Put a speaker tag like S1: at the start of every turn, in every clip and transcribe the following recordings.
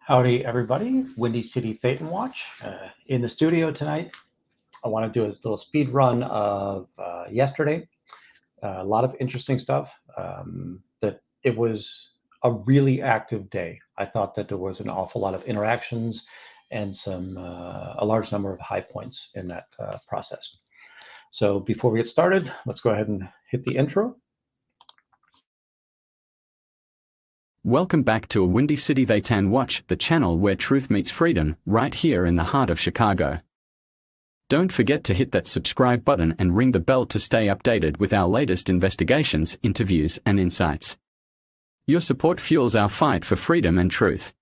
S1: Howdy, everybody. WindyCityThetanWatch in the studio tonight. I want to do a little speed run of yesterday. A lot of interesting stuff. That it was a really active day. I thought that there was an awful lot of interactions and a large number of high points in that process. So before we get started, let's go ahead and hit the intro.
S2: Welcome back to a Windy City They Tan Watch, the channel where truth meets freedom, right here in the heart of Chicago. Don't forget to hit that subscribe button and ring the bell to stay updated with our latest investigations, interviews, and insights. Your support fuels our fight for freedom and truth.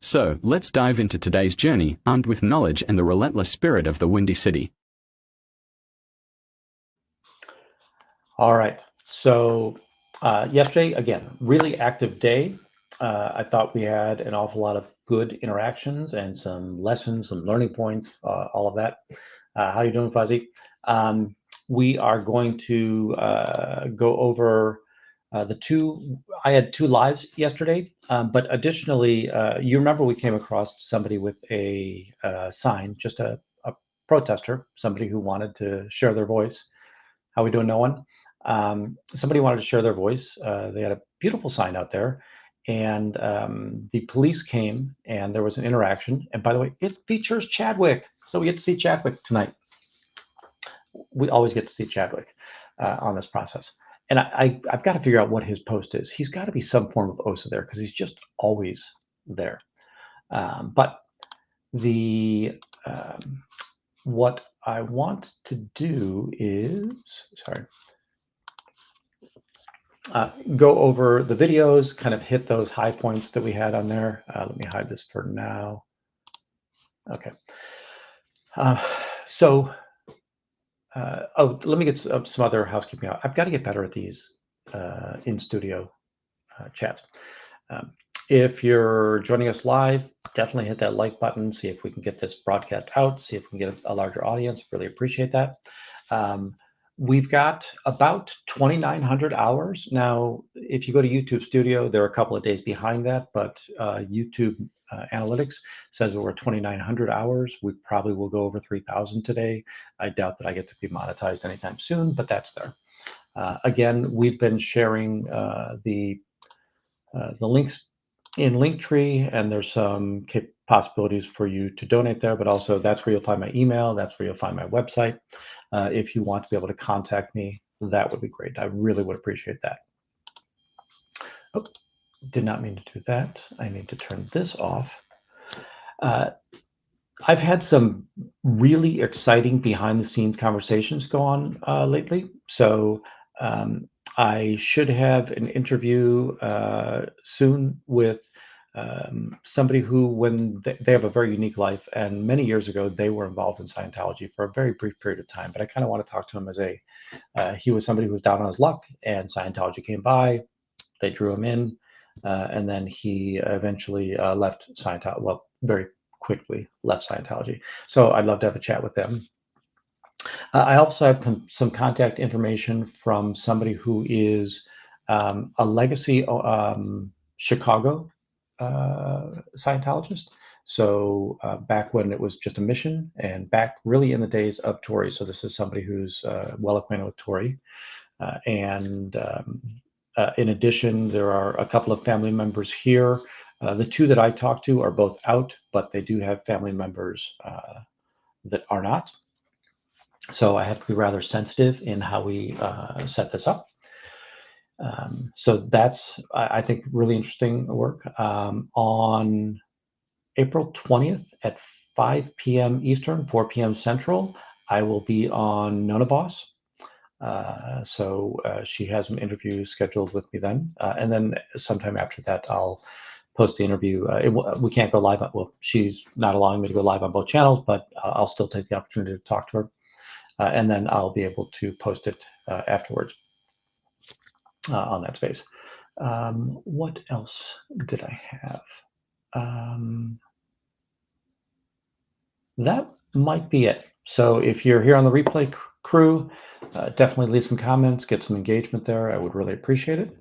S2: So, let's dive into today's journey, armed with knowledge and the relentless spirit of the Windy City.
S1: All right. So yesterday, again, really active day. I thought we had an awful lot of good interactions and some lessons, some learning points, all of that. How you doing, Fuzzy? We are going to go over I had two lives yesterday, but additionally, you remember we came across somebody with a sign, just a protester, somebody who wanted to share their voice. How we doing, no one? Somebody wanted to share their voice. They had a beautiful sign out there, and the police came, and there was an interaction. And by the way, it features Chadwick, so we get to see Chadwick tonight. We always get to see Chadwick on this process. And I've got to figure out what his post is. He's got to be some form of OSA there because he's just always there. But what I want to do is, go over the videos, kind of hit those high points that we had on there. Let me hide this for now. Okay. Let me get some other housekeeping out. I've got to get better at these in-studio chats. If you're joining us live, definitely hit that like button, see if we can get this broadcast out, see if we can get a larger audience. Really appreciate that. We've got about 2,900 hours. Now, if you go to YouTube Studio, they're a couple of days behind that, but YouTube Analytics says that we're 2,900 hours. We probably will go over 3,000 today. I doubt that I get to be monetized anytime soon, but that's there. Again, we've been sharing the links in Linktree, and there's some possibilities for you to donate there, but also that's where you'll find my email. That's where you'll find my website. If you want to be able to contact me, that would be great. I really would appreciate that. Oh, did not mean to do that. I need to turn this off. I've had some really exciting behind-the-scenes conversations go on lately. So I should have an interview soon with somebody who, when they have a very unique life, and many years ago they were involved in Scientology for a very brief period of time. But I kind of want to talk to him as he was somebody who was down on his luck, and Scientology came by, they drew him in, and then he eventually left Scientology. Well, very quickly left Scientology. So I'd love to have a chat with them. I also have some contact information from somebody who is a legacy Chicago Scientologist. So back when it was just a mission, and back really in the days of Tory. So this is somebody who's well acquainted with Tory. In addition, there are a couple of family members here. The two that I talked to are both out, but they do have family members that are not. So I have to be rather sensitive in how we set this up. So that's, I think, really interesting work. On April 20th at 5 p.m. Eastern, 4 p.m. Central, I will be on Nona Boss. So she has an interview scheduled with me then. And then sometime after that, I'll post the interview. We can't go live. Well, she's not allowing me to go live on both channels, but I'll still take the opportunity to talk to her. And then I'll be able to post it afterwards on that space. What else did I have? That might be it. So if you're here on the replay crew, definitely leave some comments, get some engagement there. I would really appreciate it.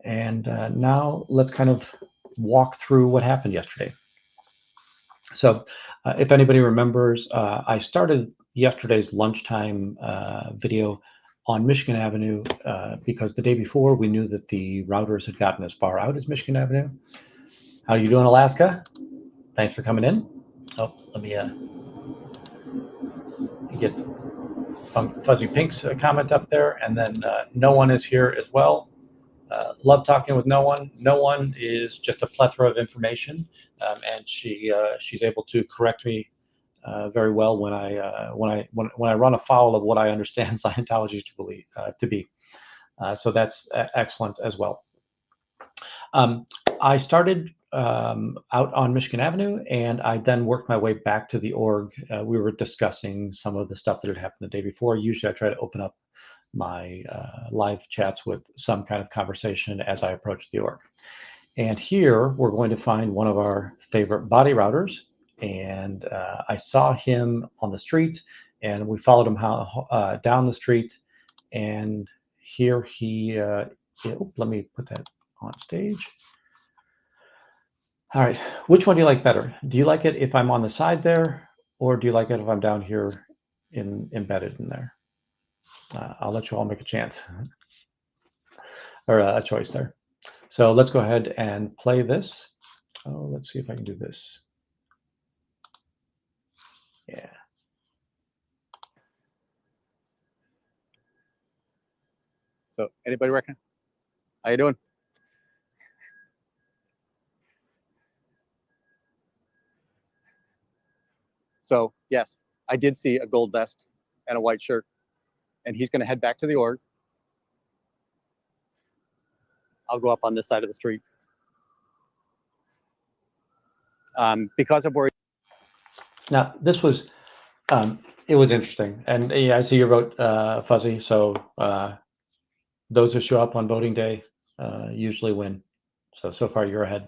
S1: And now let's kind of walk through what happened yesterday. So if anybody remembers, I started yesterday's lunchtime video on Michigan Avenue because the day before we knew that the routers had gotten as far out as Michigan Avenue. How you doing, Alaska? Thanks for coming in. Oh, let me get Fuzzy Pink's comment up there, and then no one is here as well. Love talking with no one. No one is just a plethora of information, and she's able to correct me very well when I run afoul of what I understand Scientology to be. So that's excellent as well. I started out on Michigan Avenue, and I then worked my way back to the org. We were discussing some of the stuff that had happened the day before. Usually I try to open up my live chats with some kind of conversation as I approach the org. And here we're going to find one of our favorite body routers. And I saw him on the street, and we followed him down the street. And here he, let me put that on stage. All right, which one do you like better? Do you like it if I'm on the side there, or do you like it if I'm down here embedded in there? I'll let you all make a chance or a choice there. So let's go ahead and play this. Oh, let's see if I can do this. Yeah.
S3: So anybody reckon? How you doing? So yes, I did see a gold vest and a white shirt, and he's going to head back to the org. I'll go up on this side of the street. Because of where.
S1: Now this was, it was interesting, and yeah, I see your vote, Fuzzy. So those who show up on voting day usually win. So far you're ahead.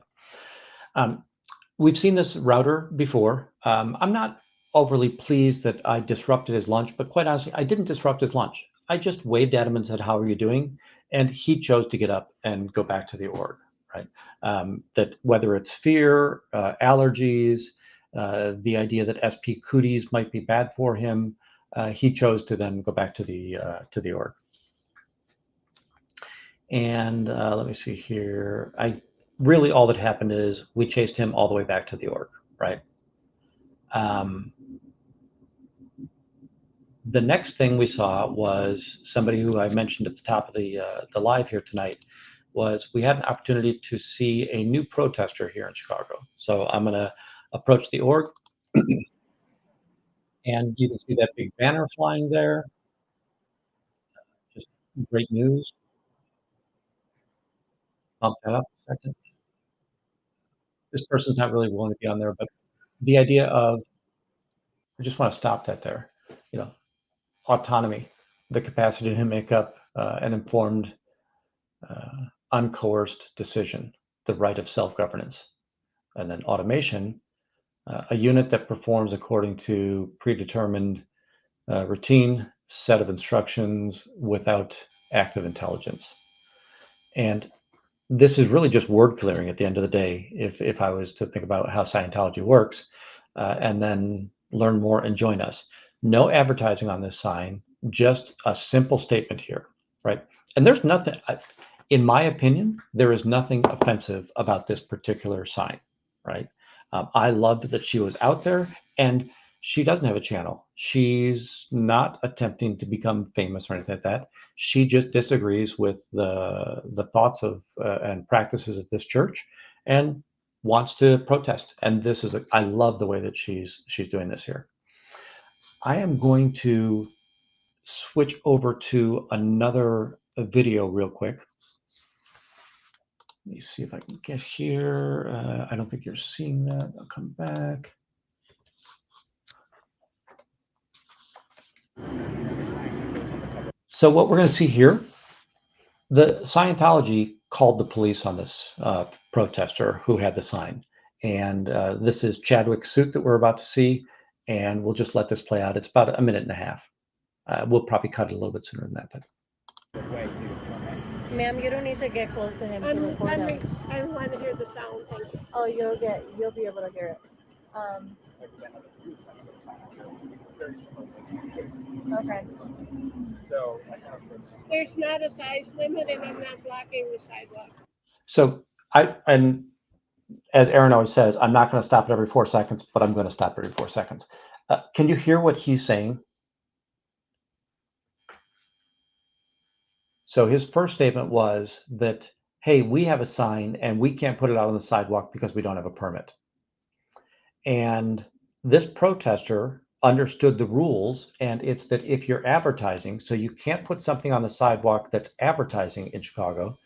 S1: We've seen this router before. I'm not overly pleased that I disrupted his lunch, but quite honestly, I didn't disrupt his lunch. I just waved at him and said, "How are you doing?" And he chose to get up and go back to the org, right? That whether it's fear, allergies, the idea that SP cooties might be bad for him, he chose to then go back to the org. And let me see here. Really all that happened is we chased him all the way back to the org, right? The next thing we saw was somebody who I mentioned at the top of the live here tonight. Was we had an opportunity to see a new protester here in Chicago. So I'm going to approach the org, and you can see that big banner flying there. Just great news. Bump that up a second. This person's not really willing to be on there, but the idea of, I just want to stop that there. You know, autonomy, the capacity to make up an informed, uncoerced decision, the right of self-governance. And then automation, a unit that performs according to predetermined routine set of instructions without active intelligence. And this is really just word clearing at the end of the day, if I was to think about how Scientology works, and then learn more and join us. No advertising on this sign, just a simple statement here, right? And there's nothing, in my opinion, there is nothing offensive about this particular sign, right? I loved that she was out there, and she doesn't have a channel. She's not attempting to become famous or anything like that. She just disagrees with the thoughts of and practices of this church, and wants to protest. And this is I love the way that she's doing this here. I am going to switch over to another video real quick. Let me see if I can get here. I don't think you're seeing that. I'll come back. So what we're going to see here, the Scientology called the police on this protester who had the sign. And this is Chadwick's suit that we're about to see. And we'll just let this play out. It's about a minute and a half. We'll probably cut it a little bit sooner than that. But
S4: Ma'am, you don't need to get close to him to record him.
S5: I want to hear the sound. Thank you.
S4: Oh, you'll be able to hear it. Okay.
S5: So there's not a size limit, and I'm not blocking the sidewalk.
S1: So and as Aaron always says, I'm not going to stop it every 4 seconds, but I'm going to stop every 4 seconds. Can you hear what he's saying? So his first statement was that, hey, we have a sign and we can't put it out on the sidewalk because we don't have a permit. And this protester understood the rules, and it's that if you're advertising, so you can't put something on the sidewalk that's advertising in Chicago,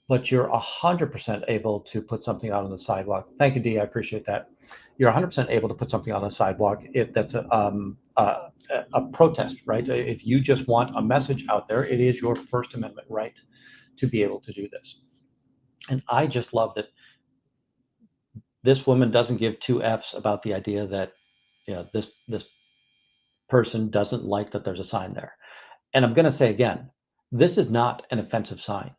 S1: but you're 100% able to put something out on the sidewalk. Thank you, Dee, I appreciate that. You're 100% able to put something on the sidewalk if that's a protest, right? If you just want a message out there, it is your First Amendment right to be able to do this. And I just love that this woman doesn't give two F's about the idea that, you know, this person doesn't like that there's a sign there. And I'm going to say again, this is not an offensive sign.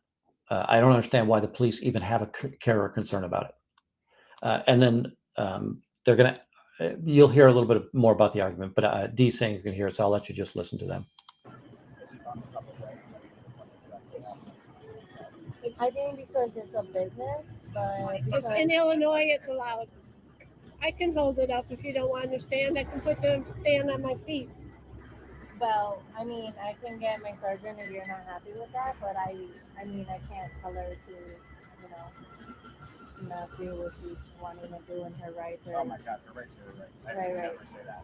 S1: I don't understand why the police even have a care or concern about it. And then they're going to, you'll hear a little bit more about the argument, but Dee's saying you can hear it, so I'll let you just listen to them.
S4: I think because it's a business, but because
S5: in Illinois, it's allowed. I can hold it up if you don't want to stand. I can stand on my feet.
S4: Well, I mean, I can get my sergeant if you're not happy with that, but I mean, I can't tell her to, you know, not do what she's wanting to do in her rights. Oh my God, her rights are right. Right.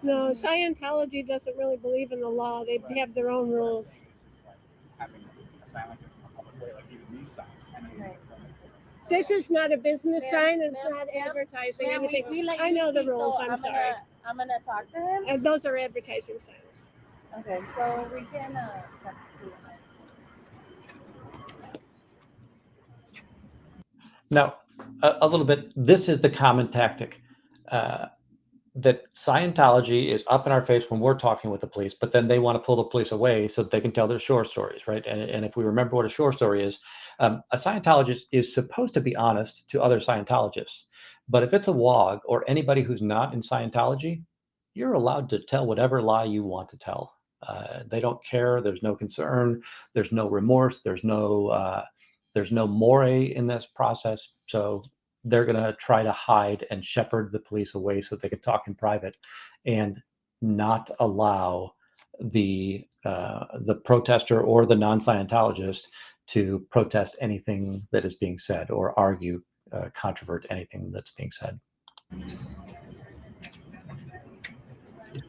S5: No, Scientology doesn't really believe in the law. They have their own rules.
S6: Having a sign like this in a public way, like even these signs.
S4: Right.
S5: This is not a business sign. It's not advertising anything. I know the rules. I'm sorry.
S4: I'm gonna talk to him.
S5: And those are advertising signs.
S4: Okay, so we can
S1: Now, a little bit, this is the common tactic, that Scientology is up in our face when we're talking with the police, but then they want to pull the police away so that they can tell their shore stories, right? And if we remember what a shore story is, a Scientologist is supposed to be honest to other Scientologists. But if it's a WOG or anybody who's not in Scientology, you're allowed to tell whatever lie you want to tell. They don't care. There's no concern. There's no remorse. There's no moray in this process. So they're going to try to hide and shepherd the police away so they can talk in private and not allow the protester or the non-Scientologist to protest anything that is being said or argue, controvert anything that's being said.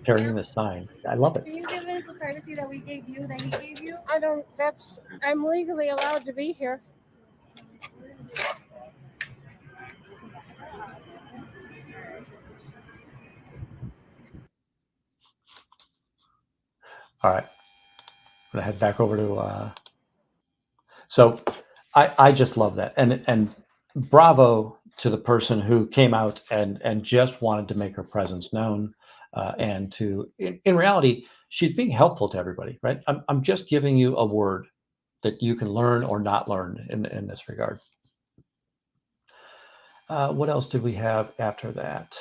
S1: Carrying the sign. I love it.
S4: Can you give us the courtesy that we gave you, that he gave you?
S5: I'm legally allowed to be here.
S1: All right. I'm going to head back over to, so I just love that. And bravo to the person who came out and just wanted to make her presence known. And to, in reality, she's being helpful to everybody, right? I'm just giving you a word that you can learn or not learn in this regard. What else did we have after that?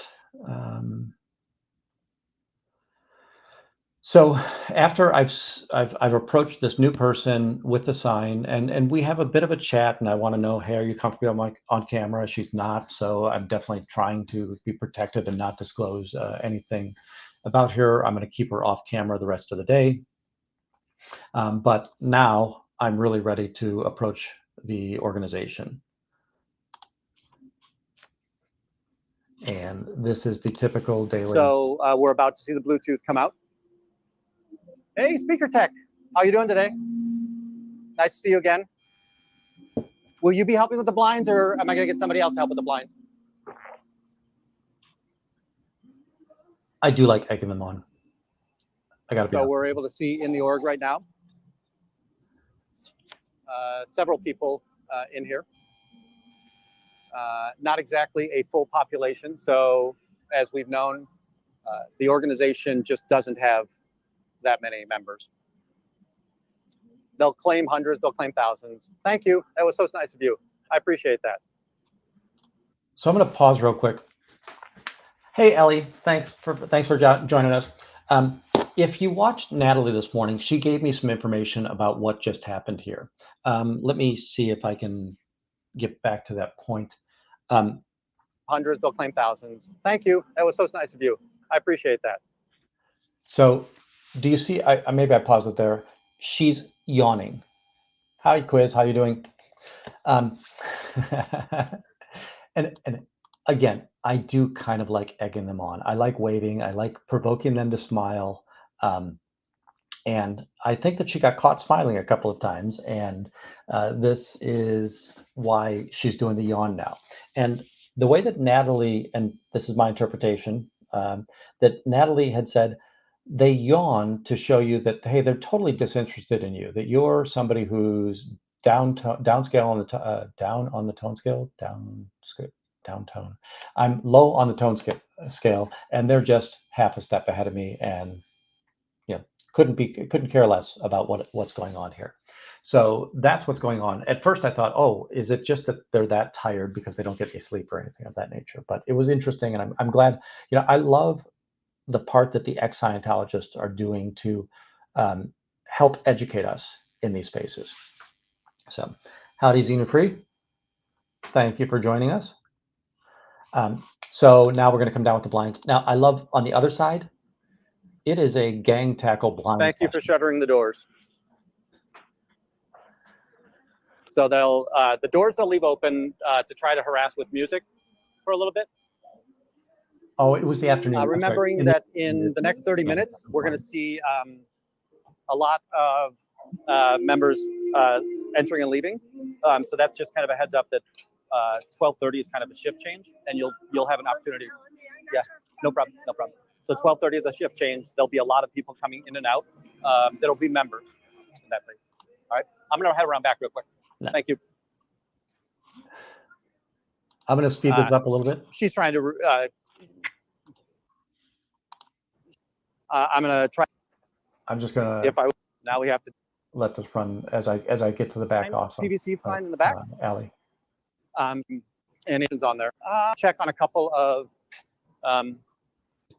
S1: So after I've approached this new person with the sign, and we have a bit of a chat, and I want to know, hey, are you comfortable on camera? She's not, so I'm definitely trying to be protective and not disclose anything about her. I'm going to keep her off camera the rest of the day. But now I'm really ready to approach the organization. And this is the typical daily.
S3: So we're about to see the Bluetooth come out. Hey, Speaker Tech, how you doing today? Nice to see you again. Will you be helping with the blinds, or am I going to get somebody else to help with the blinds?
S1: I do like egging them on. I got to be honest.
S3: So we're able to see in the org right now. Several people in here. Not exactly a full population. So as we've known, the organization just doesn't have that many members. They'll claim hundreds, they'll claim thousands. Thank you. That was so nice of you. I appreciate that.
S1: So I'm going to pause real quick. Hey, Ellie, thanks for joining us. If you watched Natalie this morning, she gave me some information about what just happened here. Let me see if I can get back to that point.
S3: Hundreds, they'll claim thousands. Thank you. That was so nice of you. I appreciate that.
S1: So do you see, maybe I paused it there. She's yawning. Hi, Quiz, how you doing? And again, I do kind of like egging them on. I like waving. I like provoking them to smile. And I think that she got caught smiling a couple of times. And this is why she's doing the yawn now. And the way that Natalie, and this is my interpretation, that Natalie had said, they yawn to show you that, hey, they're totally disinterested in you, that you're somebody who's down scale on the down on the tone scale, down tone. I'm low on the tone scale, and they're just half a step ahead of me, and couldn't care less about what's going on here. So that's what's going on. At first I thought, oh, is it just that they're that tired because they don't get any sleep or anything of that nature? But it was interesting, and I'm glad. I love the part that the ex-Scientologists are doing to help educate us in these spaces. So, howdy, Xenofree. Thank you for joining us. So now we're going to come down with the blinds. Now, I love on the other side, it is a gang tackle blind.
S3: Thank you for shuttering the doors. So they'll the doors they'll leave open to try to harass with music for a little bit.
S1: Oh, it was the afternoon.
S3: Remembering that in the next 30 minutes, we're going to see a lot of members entering and leaving. So that's just kind of a heads up that 12:30 is kind of a shift change, and you'll have an opportunity. Yeah, no problem, no problem. So 12:30 is a shift change. There'll be a lot of people coming in and out. That'll be members in that place. All right, I'm going to head around back real quick. No. Thank you.
S1: I'm going to speed this up a little bit.
S3: She's trying to. I'm going to try.
S1: I'm just going to.
S3: If I now we have to
S1: let this run as I get to the back. Awesome.
S3: PVC fine in the back.
S1: Alley.
S3: And it's on there. Check on a couple of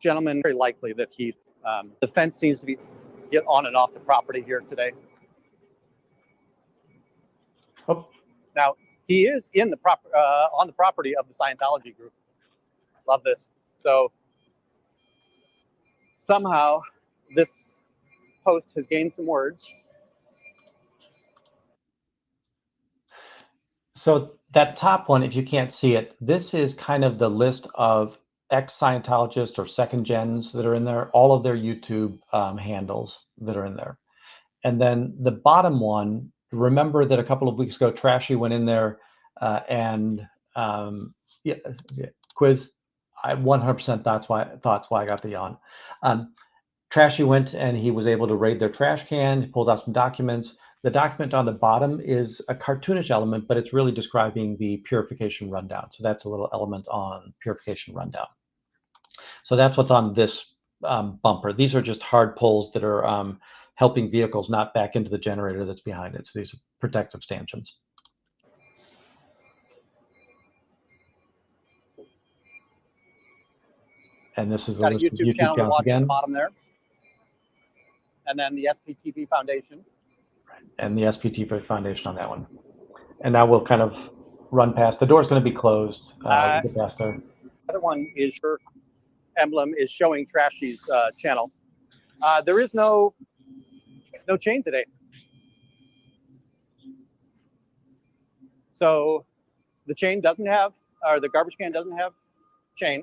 S3: gentlemen. Very likely that the fence seems to get on and off the property here today.
S1: Oh.
S3: Now he is in the on the property of the Scientology group. Love this. So somehow this post has gained some words.
S1: So that top one, if you can't see it, this is kind of the list of ex-Scientologists or second gens that are in there, all of their YouTube handles that are in there. And then the bottom one, remember that a couple of weeks ago, Trashy went in there and Quiz, I 100% thoughts why I got the yawn. Trashy went and he was able to raid their trash can, he pulled out some documents. The document on the bottom is a cartoonish element, but it's really describing the purification rundown. So that's a little element on purification rundown. So that's what's on this bumper. These are just hard pulls that are helping vehicles not back into the generator that's behind it. So these are protective stanchions. And this is the
S3: YouTube channel to watch again. At the bottom there. And then the SPTV Foundation.
S1: And the SPTV Foundation on that one. And now we'll kind of run past. The door's going to be closed. We'll get past there.
S3: The other one is her emblem is showing Trashy's channel. There is no chain today. So the chain doesn't have, or the garbage can doesn't have chain.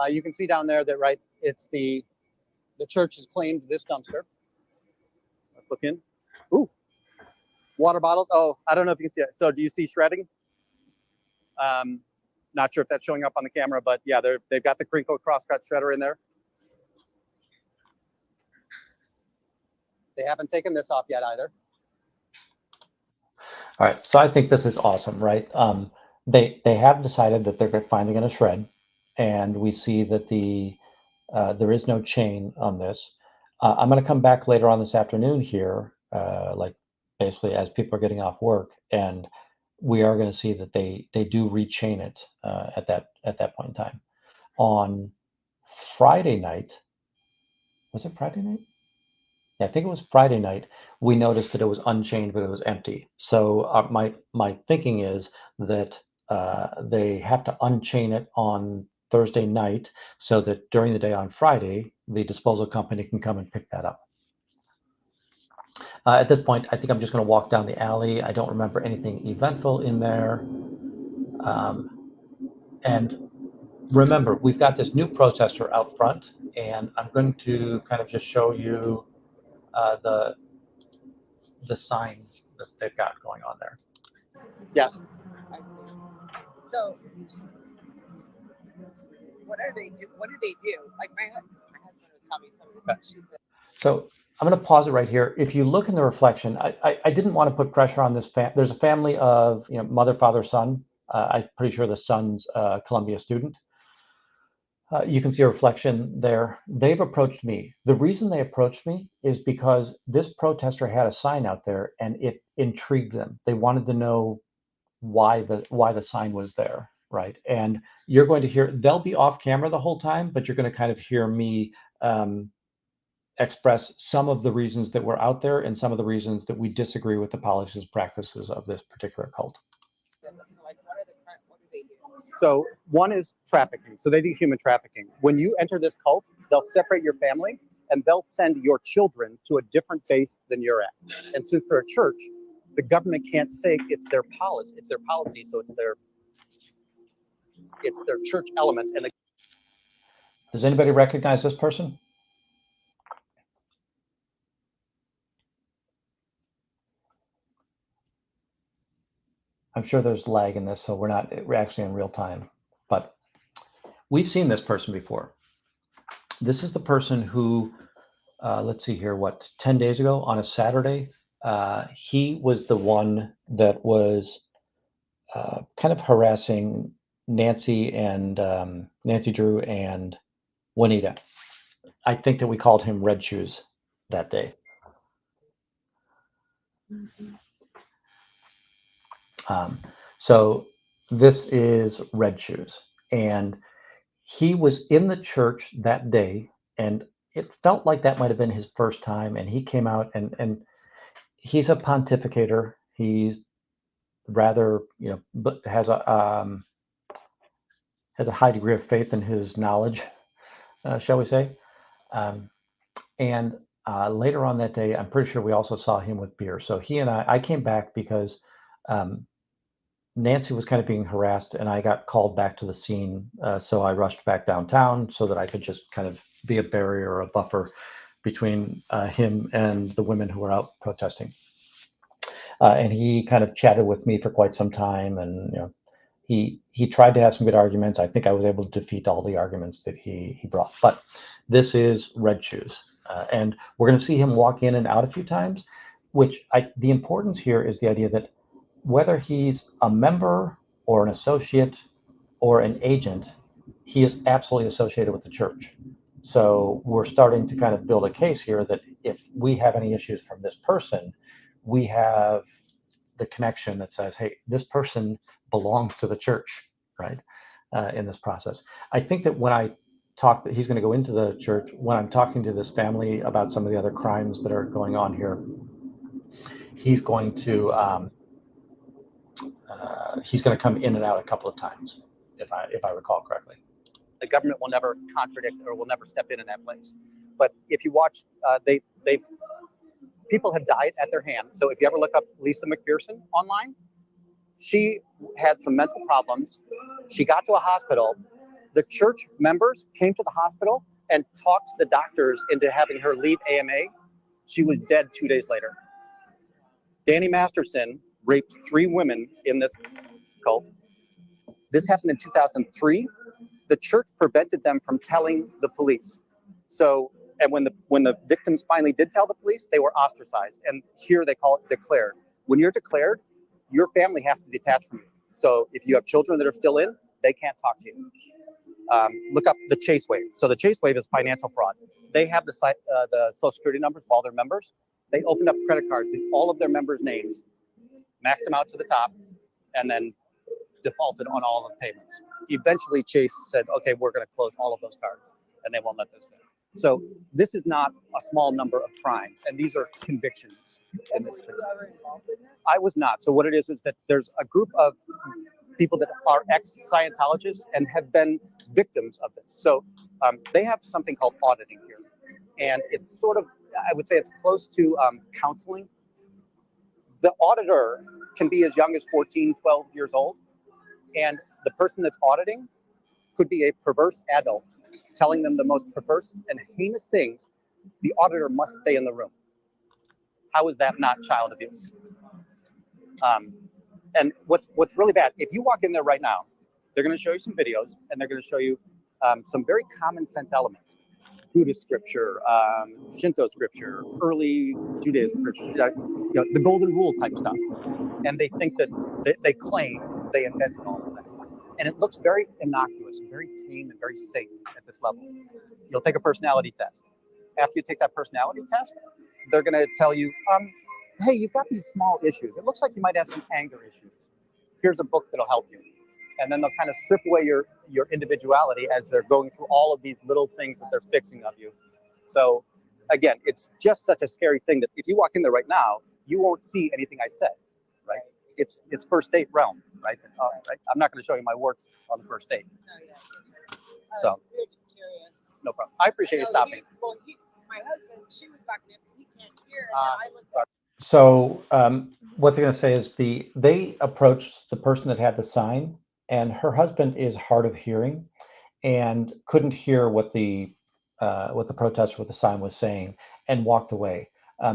S3: You can see down there that, right, it's the church has claimed this dumpster. Let's look in. Ooh, water bottles. Oh, I don't know if you can see it. So do you see shredding? Not sure if that's showing up on the camera, but yeah, they've got the crinkle crosscut shredder in there. They haven't taken this off yet either.
S1: All right, so I think this is awesome, right? They have decided that they're finally going to shred, and we see that there is no chain on this. I'm going to come back later on this afternoon here like basically as people are getting off work, and we are going to see that they do rechain it at that point in time. On Friday night, was it Friday night? Yeah, I think it was Friday night. We noticed that it was unchained, but it was empty. So my thinking is that they have to unchain it on Thursday night, so that during the day on Friday, the disposal company can come and pick that up. At this point, I think I'm just going to walk down the alley. I don't remember anything eventful in there. And remember, we've got this new protester out front, and I'm going to kind of just show you the sign that they've got going on there.
S3: Yes.
S7: I see. So, what do they do? What do they do? Like my husband was telling me some of the things she said.
S1: So I'm going to pause it right here. If you look in the reflection, I didn't want to put pressure on this. There's a family of mother, father, son. I'm pretty sure the son's a Columbia student. You can see a reflection there. They've approached me. The reason they approached me is because this protester had a sign out there, and it intrigued them. They wanted to know why the sign was there, right? And you're going to hear, they'll be off camera the whole time, but you're going to kind of hear me express some of the reasons that we're out there and some of the reasons that we disagree with the policies and practices of this particular cult.
S7: So, like, what do they do?
S3: So one is trafficking. So they do human trafficking. When you enter this cult, they'll separate your family and they'll send your children to a different base than you're at. And since they're a church, the government can't say it's their policy. It's their policy, so it's their church element. And
S1: Does anybody recognize this person? I'm sure there's lag in this, so we're actually in real time, but we've seen this person before. This is the person who, let's see here, 10 days ago on a Saturday, he was the one that was kind of harassing Nancy Drew and Juanita. I think that we called him Red Shoes that day. So this is Red Shoes, and he was in the church that day, and it felt like that might have been his first time, and he came out and he's a pontificator. He's rather, but has a high degree of faith in his knowledge, shall we say. And later on that day, I'm pretty sure we also saw him with beer. So he and I came back because Nancy was kind of being harassed, and I got called back to the scene. So I rushed back downtown so that I could just kind of be a barrier or a buffer between him and the women who were out protesting. And he kind of chatted with me for quite some time, and he tried to have some good arguments. I think I was able to defeat all the arguments that he brought. But this is Red Shoes, and we're going to see him walk in and out a few times. The importance here is the idea that whether he's a member or an associate or an agent, he is absolutely associated with the church. So we're starting to kind of build a case here that if we have any issues from this person, we have the connection that says, hey, this person belongs to the church, right? In this process. I think that when I talk that he's going to go into the church, when I'm talking to this family about some of the other crimes that are going on here, he's going to come in and out a couple of times, if I recall correctly.
S3: the government will never contradict or will never step in that place. But if you watch, people have died at their hand. So if you ever look up Lisa McPherson online, she had some mental problems. She got to a hospital. The church members came to the hospital and talked the doctors into having her leave AMA. She was dead 2 days later. Danny Masterson raped 3 women in this cult. This happened in 2003. The church prevented them from telling the police. So, and when the victims finally did tell the police, they were ostracized. And here they call it declared. When you're declared, your family has to detach from you. So if you have children that are still in, they can't talk to you. Look up the Chase Wave. So the Chase Wave is financial fraud. They have the Social Security numbers of all their members. They opened up credit cards with all of their members' names, maxed them out to the top, and then defaulted on all of the payments. Eventually, Chase said, okay, we're going to close all of those cards, and they won't let this in. So this is not a small number of crimes, and these are convictions in this space. I was not. So what it is that there's a group of people that are ex-Scientologists and have been victims of this. So they have something called auditing here. And it's sort of, I would say it's close to counseling. The auditor can be as young as 14, 12 years old. And the person that's auditing could be a perverse adult telling them the most perverse and heinous things. The auditor must stay in the room. How is that not child abuse? And what's really bad, if you walk in there right now, they're going to show you some videos, and they're going to show you some very common sense elements. Buddhist scripture, Shinto scripture, early Judaism, the golden rule type stuff. And they think that they claim they invented all of that. And it looks very innocuous and very tame and very safe at this level. You'll take a personality test. After you take that personality test, they're going to tell you, hey, you've got these small issues. It looks like you might have some anger issues. Here's a book that'll help you. And then they'll kind of strip away your individuality as they're going through all of these little things that they're fixing of you. So again, it's just such a scary thing that if you walk in there right now, you won't see anything I said, right? It's first date realm, right? Right? I'm not going to show you my works on the first date. So, no problem. I appreciate you stopping.
S7: My husband, she was talking to him, he can't hear, and I looked up.
S1: So what they're going to say is they approached the person that had the sign, and her husband is hard of hearing and couldn't hear what the protester with the sign was saying and walked away.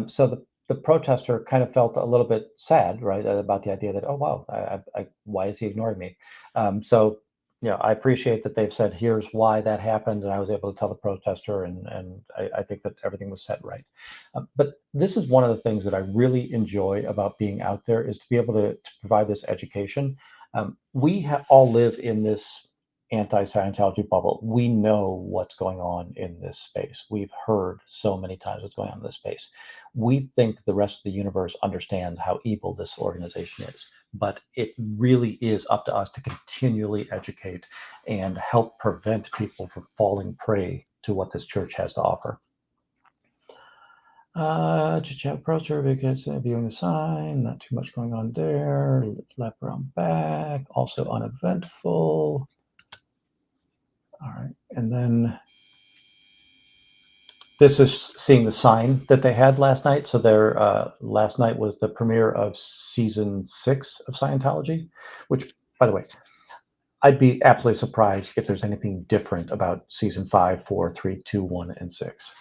S1: So the protester kind of felt a little bit sad, right, about the idea that, oh wow, why is he ignoring me? So I appreciate that they've said here's why that happened, and I was able to tell the protester, and I think that everything was set right. But this is one of the things that I really enjoy about being out there, is to be able to provide this education. We all live in this anti-Scientology bubble. We know what's going on in this space. We've heard so many times what's going on in this space. We think the rest of the universe understands how evil this organization is, but it really is up to us to continually educate and help prevent people from falling prey to what this church has to offer. Chat pro survey, viewing the sign, not too much going on there. Lap around back, also uneventful. All right, and then this is seeing the sign that they had last night. So their last night was the premiere of season 6 of Scientology, which, by the way, I'd be absolutely surprised if there's anything different about season 5, 4, 3, 2, 1, and 6.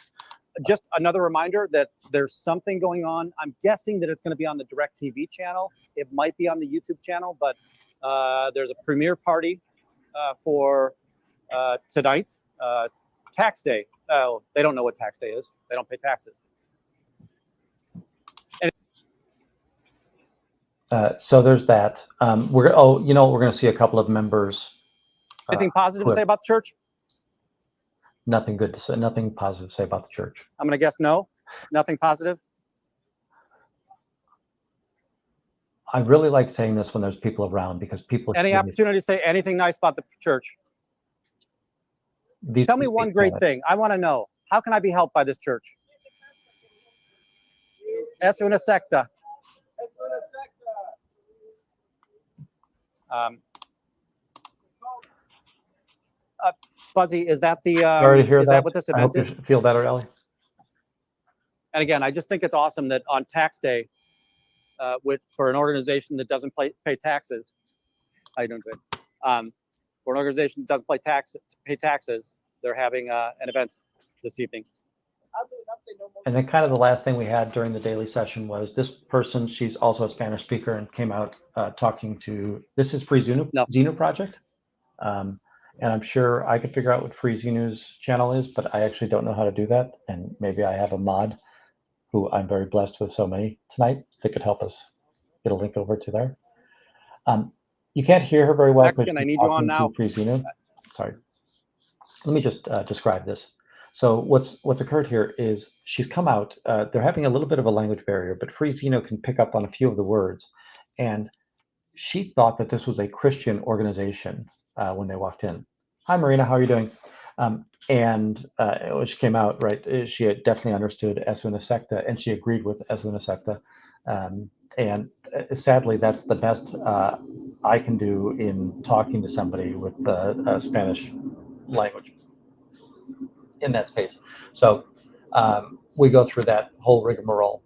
S3: Just another reminder that there's something going on. I'm guessing that it's going to be on the DirecTV channel. It might be on the YouTube channel, but there's a premiere party for tonight, tax day. Oh, they don't know what tax day is. They don't pay taxes.
S1: So there's that. We're going to see a couple of members.
S3: Anything positive to say about the church?
S1: Nothing good to say. Nothing positive to say about the church.
S3: I'm going to guess no. Nothing positive.
S1: I really like saying this when there's people around, because people.
S3: Any opportunity to say anything nice about the church? Tell me one great thing. I want to know. How can I be helped by this church? Es una secta. Fuzzy, is that the?
S1: Sorry to hear
S3: is that what this event
S1: I
S3: is?
S1: hope you feel better, Ellie.
S3: And again, I just think it's awesome that on tax day, for an organization that doesn't pay taxes, how you doing, good? For an organization that doesn't pay taxes, they're having an event this evening.
S1: And then kind of the last thing we had during the daily session was this person. She's also a Spanish speaker and came out talking to, this is Free Xenu Project. And I'm sure I could figure out what Free Xenu's channel is, but I actually don't know how to do that. And maybe I have a mod who I'm very blessed with so many tonight that could help us get a link over to there. You can't hear her very well.
S3: Mexican, I need you on now.
S1: Free Xenu. Sorry. Let me just describe this. So what's occurred here is she's come out. They're having a little bit of a language barrier, but Free Zeno can pick up on a few of the words. And she thought that this was a Christian organization when they walked in. Hi, Marina, how are you doing? When she came out, right, she had definitely understood Es una secta, and she agreed with Es una secta. Sadly, that's the best I can do in talking to somebody with Spanish language in that space. So we go through that whole rigmarole.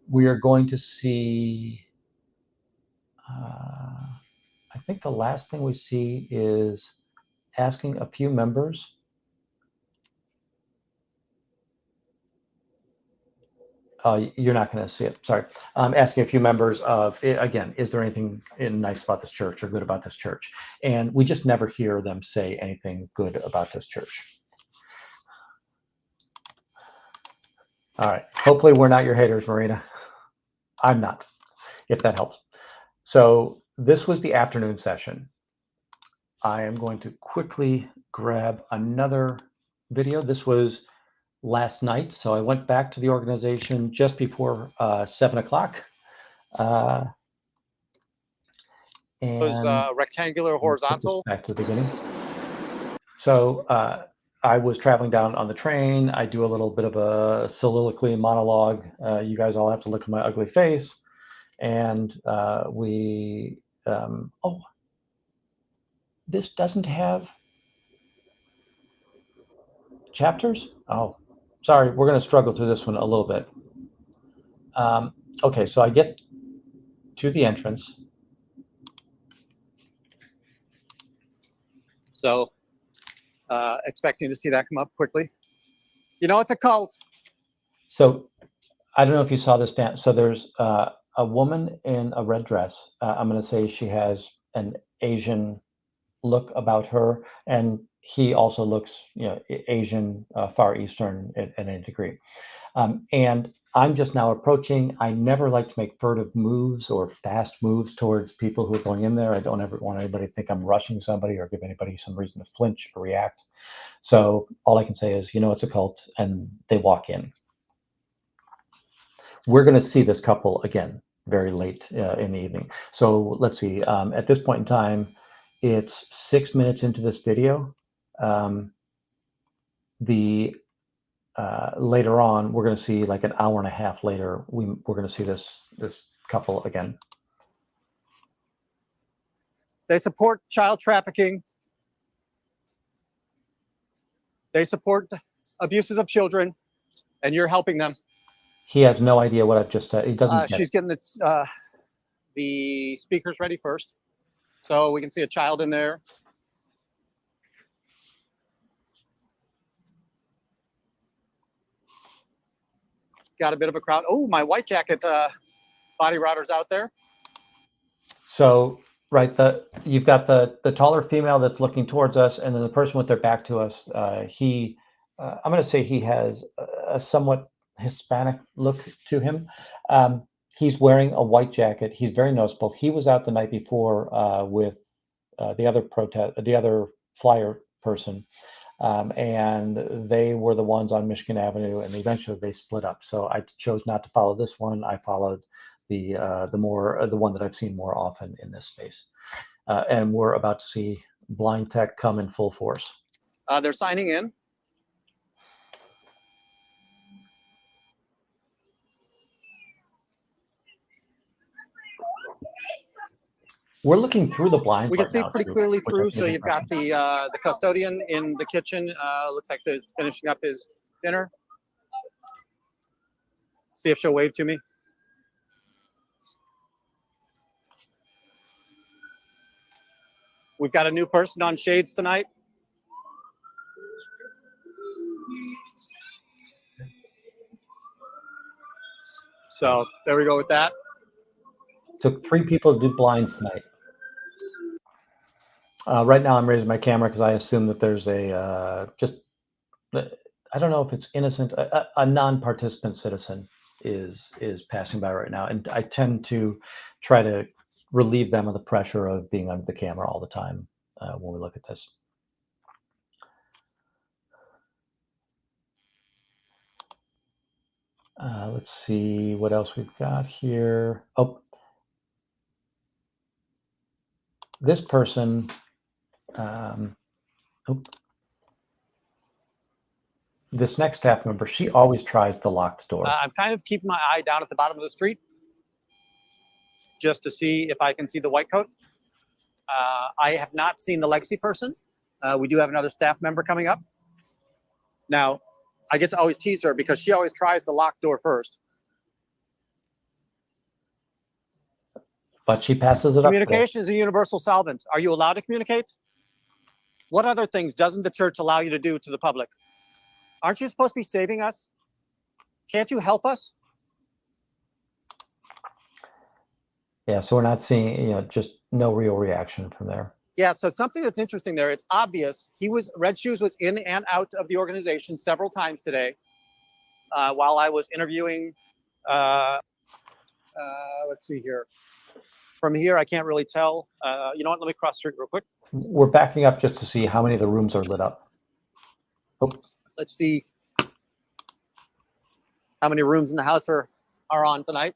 S1: We are going to see, I think the last thing we see is asking a few members. You're not going to see it. Sorry. Asking a few members of, again, is there anything nice about this church or good about this church? And we just never hear them say anything good about this church. All right. Hopefully we're not your haters, Marina. I'm not, if that helps. So this was the afternoon session. I am going to quickly grab another video. This was last night. So I went back to the organization just before 7 o'clock.
S3: Those rectangular, horizontal.
S1: Back to the beginning. So I was traveling down on the train. I do a little bit of a soliloquy monologue. You guys all have to look at my ugly face. And oh, this doesn't have chapters? Oh, sorry, we're going to struggle through this one a little bit. Okay, so I get to the entrance.
S3: So expecting to see that come up quickly. You know, it's a cult.
S1: So I don't know if you saw this, Dan. So there's a woman in a red dress. I'm going to say she has an Asian look about her, and he also looks, Asian, Far Eastern at any degree. And I'm just now approaching. I never like to make furtive moves or fast moves towards people who are going in there. I don't ever want anybody to think I'm rushing somebody or give anybody some reason to flinch or react. So all I can say is, it's a cult, and they walk in. We're going to see this couple again very late in the evening. So let's see. At this point in time, it's 6 minutes into this video. Later on, we're going to see like an hour and a half later. We're going to see this couple again.
S3: They support child trafficking. They support abuses of children, and you're helping them.
S1: He has no idea what I've just said. He doesn't.
S3: She's getting the speakers ready first, so we can see a child in there. Got a bit of a crowd. Oh, my white jacket body router's out there.
S1: So right, you've got the taller female that's looking towards us, and then the person with their back to us. I'm going to say he has a somewhat Hispanic look to him. He's wearing a white jacket. He's very noticeable. He was out the night before with the other flyer person. And they were the ones on Michigan Avenue, and eventually they split up. So I chose not to follow this one. I followed the one that I've seen more often in this space. And we're about to see blind tech come in full force.
S3: They're signing in.
S1: We're looking through the blinds.
S3: We can see pretty clearly through. So you've got the custodian in the kitchen. Looks like he's finishing up his dinner. See if she'll wave to me. We've got a new person on shades tonight. So there we go with that.
S1: Took 3 people to do blinds tonight. Right now, I'm raising my camera because I assume that there's I don't know if it's innocent, a non-participant citizen is passing by right now, and I tend to try to relieve them of the pressure of being under the camera all the time when we look at this. Let's see what else we've got here. Oh, this person. Oh, this next staff member, she always tries the locked door.
S3: I'm kind of keeping my eye down at the bottom of the street just to see if I can see the white coat. I have not seen the legacy person. We do have another staff member coming up. Now, I get to always tease her because she always tries the locked door first.
S1: But she passes it up.
S3: Communication is a universal solvent. Are you allowed to communicate? What other things doesn't the church allow you to do to the public? Aren't you supposed to be saving us? Can't you help us?
S1: Yeah, so we're not seeing, just no real reaction from there.
S3: Yeah, so something that's interesting there, it's obvious. Red Shoes was in and out of the organization several times today while I was interviewing. Let's see here. From here, I can't really tell. You know what? Let me cross the street real quick.
S1: We're backing up just to see how many of the rooms are lit up. Oh.
S3: Let's see how many rooms in the house are on tonight.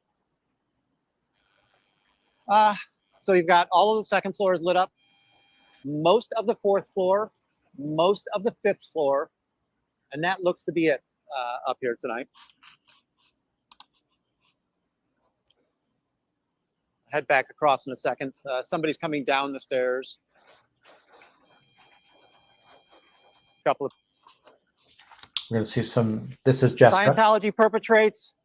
S3: So you've got all of the second floors lit up, most of the fourth floor, most of the fifth floor, and that looks to be it up here tonight. Head back across in a second. Somebody's coming down the stairs. Couple of.
S1: We're going to see some. This is Jessica.
S3: Scientology perpetrates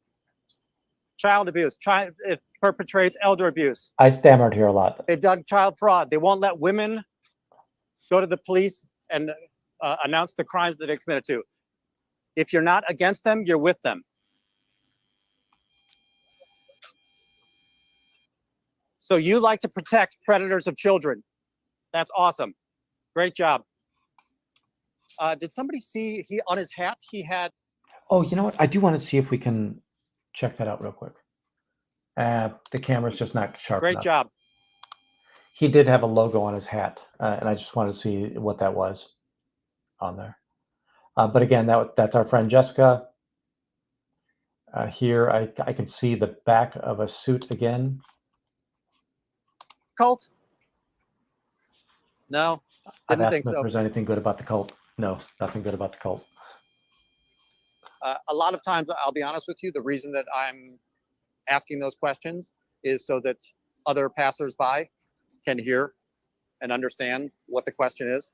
S3: child abuse. It perpetrates elder abuse.
S1: I stammered here a lot.
S3: They've done child fraud. They won't let women go to the police and announce the crimes that they committed to. If you're not against them, you're with them. So you like to protect predators of children. That's awesome. Great job. Did somebody see on his hat he had?
S1: Oh, you know what? I do want to see if we can check that out real quick. The camera's just not sharp enough.
S3: Great job.
S1: He did have a logo on his hat, and I just wanted to see what that was on there. But again, that's our friend Jessica. Here, I can see the back of a suit again.
S3: Cult? No, didn't think so.
S1: If there's anything good about the cult. No, nothing good about the cult.
S3: A lot of times, I'll be honest with you, the reason that I'm asking those questions is so that other passersby can hear and understand what the question is.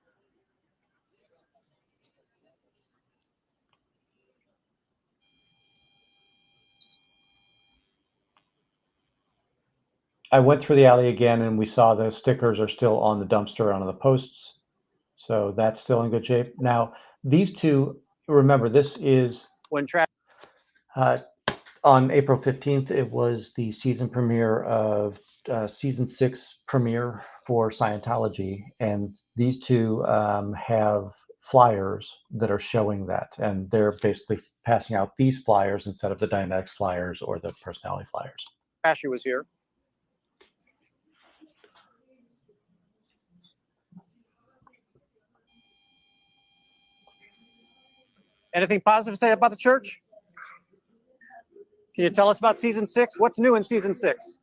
S1: I went through the alley again, and we saw the stickers are still on the dumpster, on the posts. So that's still in good shape. Now, these two, remember, this is
S3: when
S1: on April 15th, it was the season premiere of season 6 premiere for Scientology. And these two have flyers that are showing that. And they're basically passing out these flyers instead of the Dynamics flyers or the personality flyers.
S3: Ashley was here. Anything positive to say about the church? Can you tell us about season 6? What's new in season 6?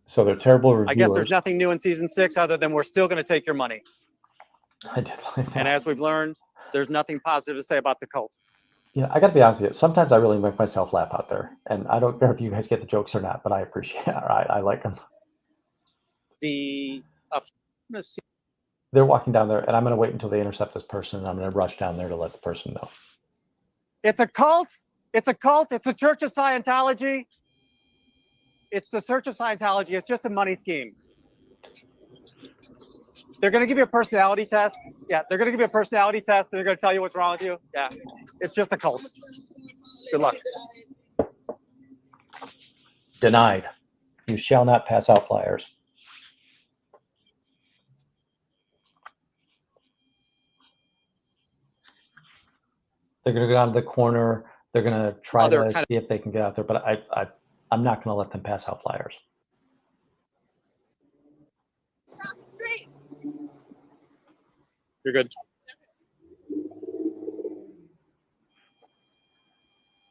S1: So they're terrible reviewers.
S3: I guess there's nothing new in season 6 other than we're still going to take your money.
S1: I did like that.
S3: And as we've learned, there's nothing positive to say about the cult.
S1: Yeah, I got to be honest with you. Sometimes I really make myself laugh out there, and I don't care if you guys get the jokes or not, but I appreciate it. I like them. They're walking down there, and I'm going to wait until they intercept this person, and I'm going to rush down there to let the person know.
S3: It's a cult. It's a cult. It's a Church of Scientology. It's the Church of Scientology. It's just a money scheme. They're going to give you a personality test. Yeah, they're going to give you a personality test, and they're going to tell you what's wrong with you. Yeah, it's just a cult. Good luck.
S1: Denied. You shall not pass out flyers. They're going to go down to the corner. They're going to try to see if they can get out there, but I'm not going to let them pass out flyers.
S3: You're good.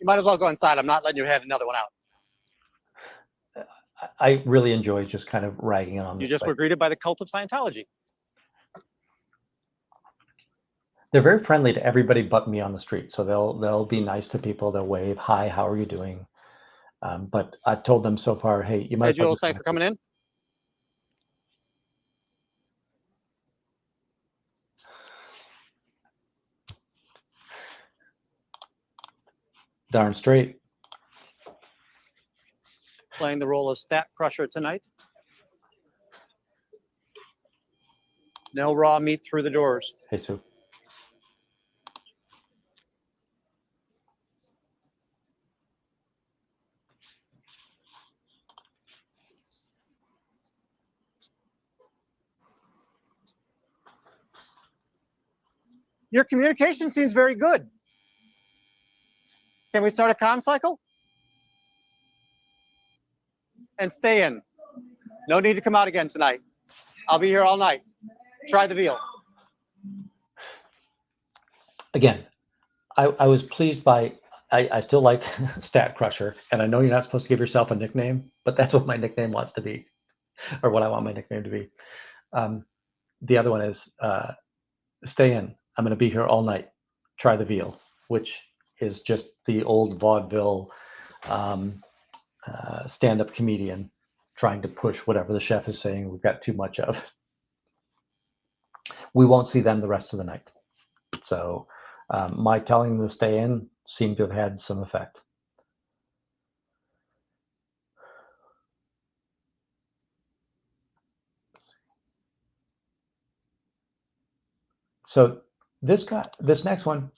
S3: Might as well go inside. I'm not letting you head another one out.
S1: I really enjoy just kind of ragging on
S3: You
S1: this
S3: just
S1: place.
S3: were greeted by the cult of Scientology.
S1: They're very friendly to everybody but me on the street. So they'll be nice to people. They'll wave, hi, how are you doing? But I've told them so far, hey, you might.
S3: Hey, Jules, thanks for coming in.
S1: Darn straight.
S3: Playing the role of stat crusher tonight. No raw meat through the doors.
S1: Hey, Sue.
S3: Your communication seems very good. Can we start a comm cycle? And stay in. No need to come out again tonight. I'll be here all night. Try the veal.
S1: Again, I was pleased by, I still like Stat Crusher, and I know you're not supposed to give yourself a nickname, but that's what my nickname wants to be, or what I want my nickname to be. The other one is Stay In. I'm going to be here all night. Try the veal, which is just the old vaudeville stand-up comedian trying to push whatever the chef is saying we've got too much of. We won't see them the rest of the night. So my telling them to stay in seemed to have had some effect. So this next one.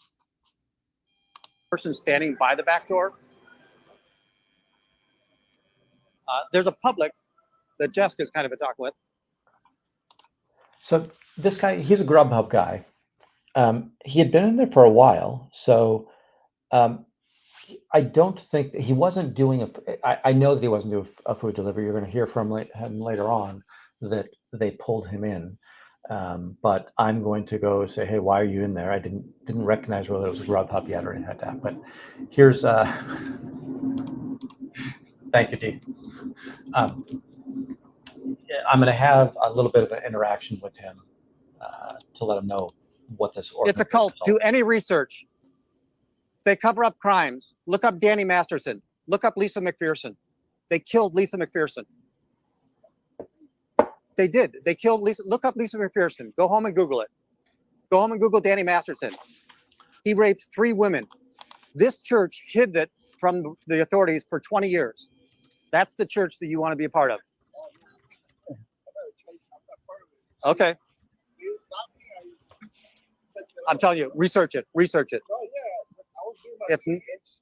S3: Person standing by the back door. There's a public that Jessica's kind of been talking with.
S1: So this guy, he's a Grubhub guy. He had been in there for a while, so I don't think that he wasn't doing I know that he wasn't doing a food delivery. You're going to hear from him later on that they pulled him in. But I'm going to go say, hey, why are you in there? I didn't recognize whether it was a Grubhub yet or anything like that. But here's thank you, Dee. I'm going to have a little bit of an interaction with him to let him know what this.
S3: It's a cult. Do any research. They cover up crimes. Look up Danny Masterson. Look up Lisa McPherson. They killed Lisa McPherson. They did. They killed Lisa. Look up Lisa McPherson. Go home and Google it. Go home and Google Danny Masterson. He raped 3 women. This church hid it from the authorities for 20 years. That's the church that you want to be a part of. Okay. I'm telling you, research it. Research it. It's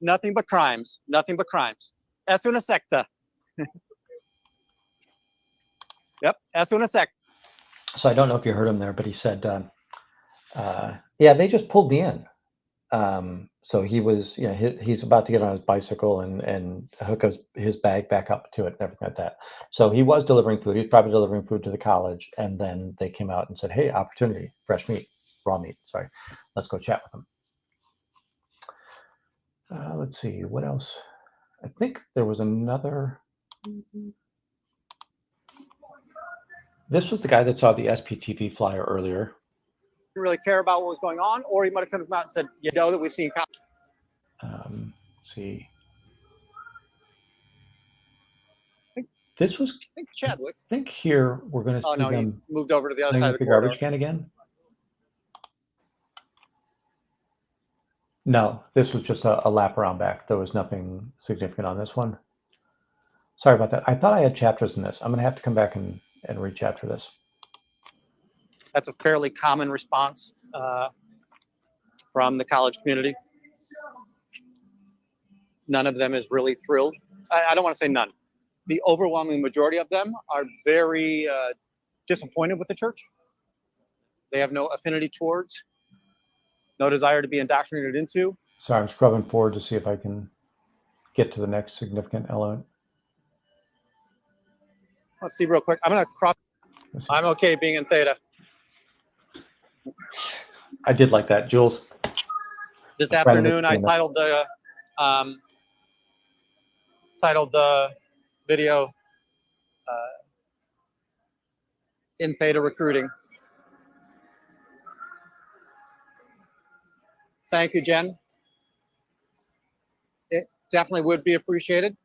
S3: nothing but crimes. Nothing but crimes. Es una secta. Yep, es una secta.
S1: So I don't know if you heard him there, but he said, yeah, they just pulled me in. So he was, you know, he's about to get on his bicycle and hook his bag back up to it and everything like that. So he was delivering food. He's probably delivering food to the college. And then they came out and said, hey, opportunity, fresh meat, raw meat. Sorry. Let's go chat with them. Let's see, what else? I think there was another. This was the guy that saw the SPTV flyer earlier.
S3: Didn't really care about what was going on, or he might have come out and said, you know that we've seen cops.
S1: Let's see. This was,
S3: I think Chadwick.
S1: I think here we're going to see
S3: no,
S1: them
S3: he moved over to the other side of the
S1: garbage can again. No, this was just a lap around back. There was nothing significant on this one. Sorry about that. I thought I had chapters in this. I'm going to have to come back and re-chapter this.
S3: That's a fairly common response from the college community. None of them is really thrilled. I don't want to say none. The overwhelming majority of them are very disappointed with the church. They have no affinity towards, no desire to be indoctrinated into.
S1: Sorry, I'm scrubbing forward to see if I can get to the next significant element.
S3: Let's see real quick. I'm going to cross. I'm okay being in theta.
S1: I did like that, Jules.
S3: This afternoon, I titled Titled the video "In Theta Recruiting." Thank you, Jen. It definitely would be appreciated.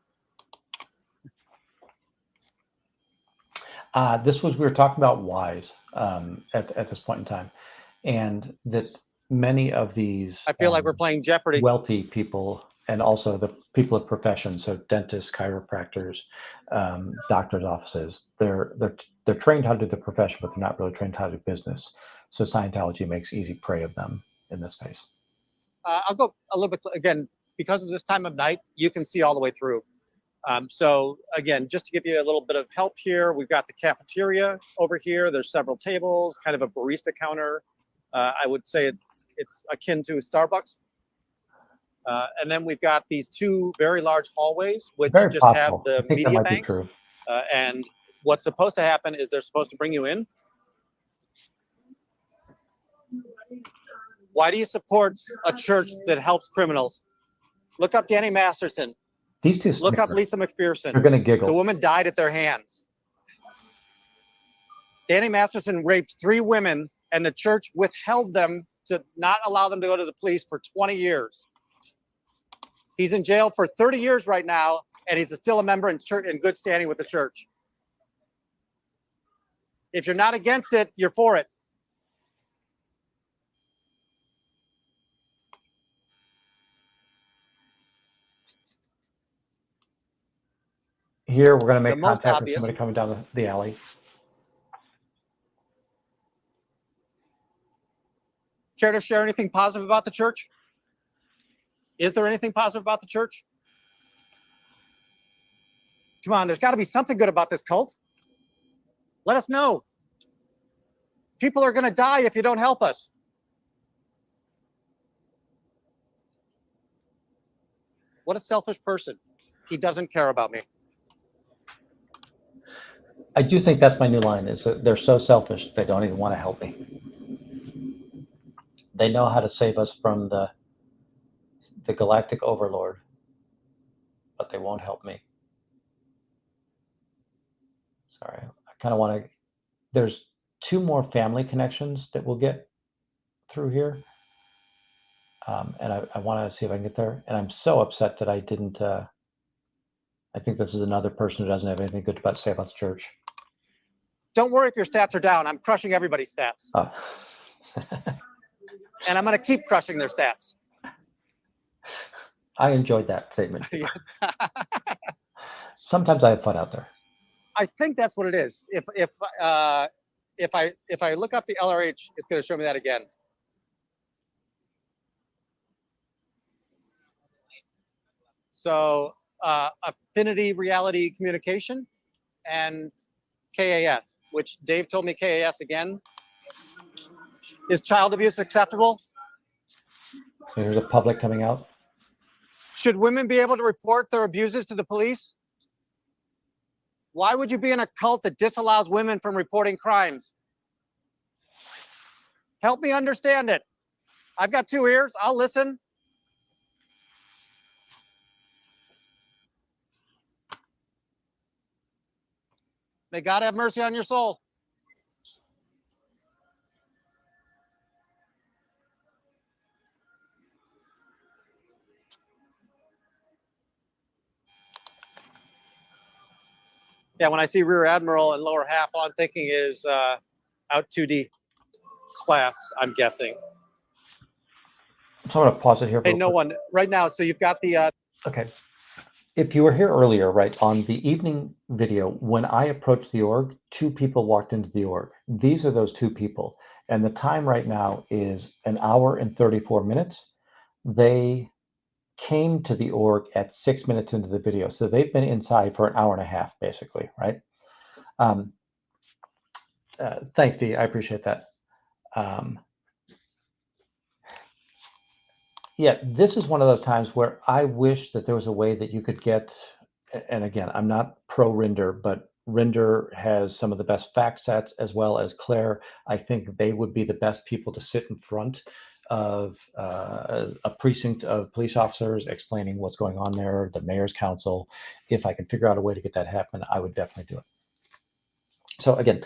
S1: We were talking about whys at this point in time, and that many of these
S3: I feel like we're playing Jeopardy.
S1: wealthy people, and also the people of profession, so dentists, chiropractors, doctors' offices, they're trained how to do the profession, but they're not really trained how to do business. So Scientology makes easy prey of them in this case.
S3: I'll go a little bit again, because of this time of night, you can see all the way through. So again, just to give you a little bit of help here, we've got the cafeteria over here. There's several tables, kind of a barista counter. I would say it's akin to Starbucks. And then we've got these two very large hallways, which
S1: Very
S3: just
S1: possible.
S3: have
S1: I
S3: the
S1: think that
S3: media
S1: might be
S3: banks.
S1: true.
S3: And what's supposed to happen is they're supposed to bring you in. Why do you support a church that helps criminals? Look up Danny Masterson.
S1: These two
S3: Look up
S1: snicker.
S3: Lisa McPherson.
S1: They're going to giggle.
S3: The woman died at their hands. Danny Masterson raped 3 women, and the church withheld them to not allow them to go to the police for 20 years. He's in jail for 30 years right now, and he's still a member in good standing with the church. If you're not against it, you're for it.
S1: Here, we're going to make
S3: The most
S1: contact with
S3: obvious.
S1: somebody coming down the alley.
S3: Care to share anything positive about the church? Is there anything positive about the church? Come on, there's got to be something good about this cult. Let us know. People are going to die if you don't help us. What a selfish person. He doesn't care about me.
S1: I do think that's my new line, is that they're so selfish, they don't even want to help me. They know how to save us from the galactic overlord, but they won't help me. Sorry, I kind of want to, there's 2 more family connections that we'll get through here. And I want to see if I can get there. And I'm so upset that I didn't, I think this is another person who doesn't have anything good to say about the church.
S3: Don't worry if your stats are down. I'm crushing everybody's stats. And I'm going to keep crushing their stats.
S1: I enjoyed that statement.
S3: Yes.
S1: Sometimes I have fun out there.
S3: I think that's what it is. If I look up the LRH, it's going to show me that again. So Affinity Reality Communication and KAS, which Dave told me KAS again. Is child abuse acceptable?
S1: So here's a public coming out.
S3: Should women be able to report their abuses to the police? Why would you be in a cult that disallows women from reporting crimes? Help me understand it. I've got 2 ears. I'll listen. May God have mercy on your soul. Yeah, when I see Rear Admiral and lower half, all I'm thinking is out 2D class, I'm guessing.
S1: So I'm going to pause it here.
S3: Hey, no one right now. So you've got the...
S1: Okay. If you were here earlier, right, on the evening video, when I approached the org, 2 people walked into the org. These are those 2 people. And the time right now is 1 hour and 34 minutes. They came to the org at 6 minutes into the video. So they've been inside for 1.5 hours, basically, right? Thanks, Dee. I appreciate that. Yeah, this is one of those times where I wish that there was a way that you could get, and again, I'm not pro Rinder, but Rinder has some of the best fact sets, as well as Claire. I think they would be the best people to sit in front of a precinct of police officers explaining what's going on there, the mayor's council. If I can figure out a way to get that happen, I would definitely do it. So again,